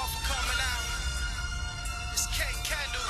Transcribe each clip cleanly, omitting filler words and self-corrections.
for coming out. It's K. Kendall.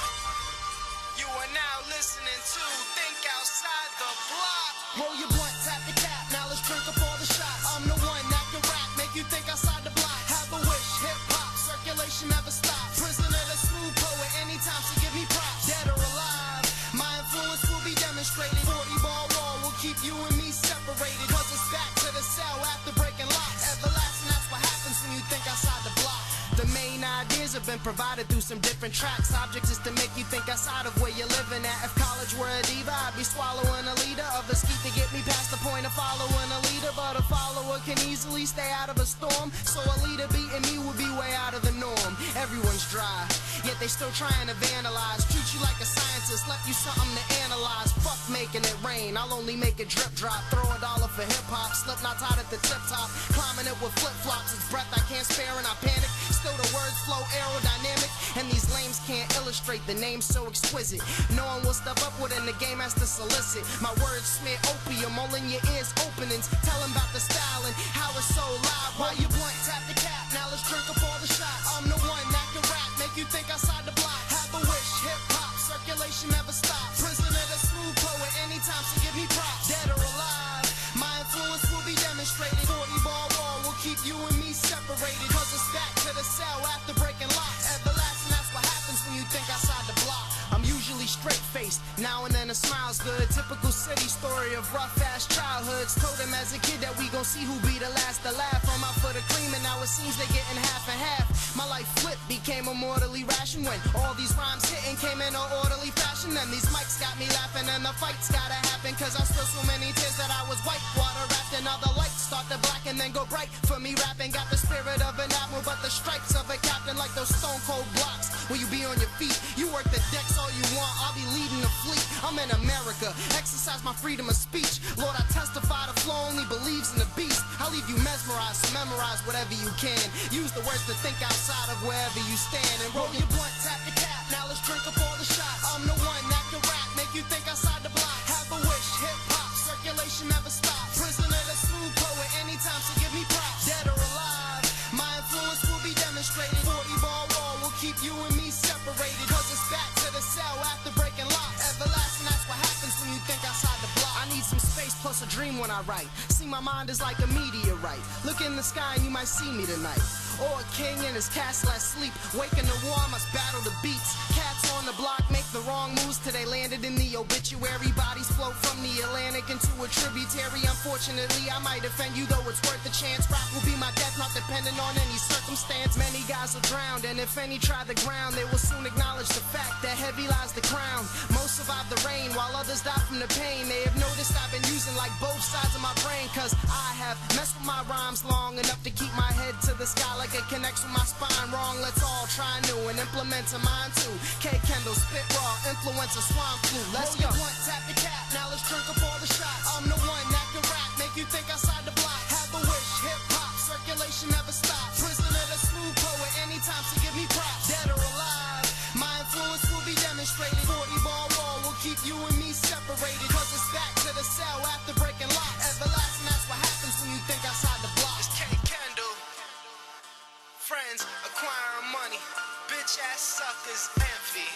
You are now listening to Think Outside the Block. Roll your blunt, tap the cap, now let's drink up all the shots. I'm the one that can rap, make you think outside the block. Have a wish, hip-hop, circulation never stops. Prisoner, the smooth poet, anytime she give me props. Dead or alive, my influence will be demonstrated. 40-ball wall will keep you and me separated. Cause it's back to the cell after breaking locks. Everlasting, that's what happens when you think outside the block. The main ideas have been provided through some different tracks. Objects is to make you think outside of where you're living at. If college were a diva, I'd be swallowing a leader of a skeet to get me past the point of following a leader. But a follower can easily stay out of a storm, so a leader beating me would be way out of the norm. Everyone's dry, yet they still trying to vandalize. Treat you like a scientist, left you something to analyze. Fuck making it rain, I'll only make it drip drop. Throw $1 for hip-hop, slip not tied at the tip top. Climbing it with flip-flops, it's breath I can't spare and I panic. Still the words flow aerodynamic, and these lames can't illustrate the name so exquisite. No one will step up within the game as to solicit. My words smear opium all in your ears openings. Tell them about the style and how it's so live. While you blunt, tap the cap, now let's drink up all the shots. I'm the one that can rap, make you think outside the block. Have a wish, hip-hop, circulation never stops. Prisoner, the smooth poet, anytime she give me props. Dead or alive, my influence will be demonstrated. 40-ball wall will keep you and me separated. Cause it's back to the cell after breaking locks. Everlasting, that's what happens when you think outside the block. I'm usually straight-faced, now and then a smile's good. Typical city story of rough-ass childhoods. Told him as a kid that we gon' see who be the last to laugh. I'm out for the cream and now it seems they getting half and half. My life flipped, became a mortally ration when all these rhymes hitting came in an orderly fashion. And these mics got me laughing and the fights gotta happen. Cause I spilled so many tears that I was white water wrapped. And now the lights start to black and then go bright for me rapping. Got the spirit of an admiral but the stripes of a captain. Like those stone cold blocks where you be on your feet. You work the decks all you want, I'll be leading the fleet. I'm in America, exercise my freedom of speech. Lord, I testify the flow only believes in the beast. I'll leave you mesmerized, so memorize whatever you can. Use the words to think outside of wherever you stand. And roll your blunt, tap the cap, now let's drink up all the shots. I'm the one that can rap, make you think outside the block. Have a wish, hip-hop, circulation never stops. Prisoner, the smooth poet, anytime she give me props. Dead or alive, my influence will be demonstrated. 40-ball wall will keep you and me separated. Cause it's back to the cell after breaking locks. Everlasting, that's what happens when you think outside the block. I need some space plus a dream when I write. See, my mind is like a meteorite. Look in the sky and you might see me tonight. Or a king in his castle at sleep. Waking the war, must battle the beats. Cats on the block make the wrong moves till they landed in the obituary. Bodies float from the Atlantic into a tributary. Unfortunately, I might offend you, though it's worth a chance. Rap will be my death, not dependent on any circumstance. Many guys are drowned, and if any try the ground, they will soon acknowledge the fact that heavy lies the crown. Most survive the rain, while others die from the pain. They have noticed I've been using like both sides of my brain. Cause I have messed with my rhymes long enough to keep my head to the sky like it connects with my spine. Wrong, let's all try new and implement to mine too. K. Kendall, spit raw, influencer, swine flu. Let's go. Blunt, tap the cap, now let's drink up all the shots. I'm the one that can rap, make you think outside the block. Have a wish, hip-hop, circulation never stops. Prisoner, the smooth poet, anytime she give me props. Dead or alive, my influence will be demonstrated. 40-ball wall will keep you and me separated. Cause it's back to the cell after breaking locks. Everlasting, that's what happens when you think outside the block. It's K. Kendall. Friends acquiring money, bitch ass suckers envy.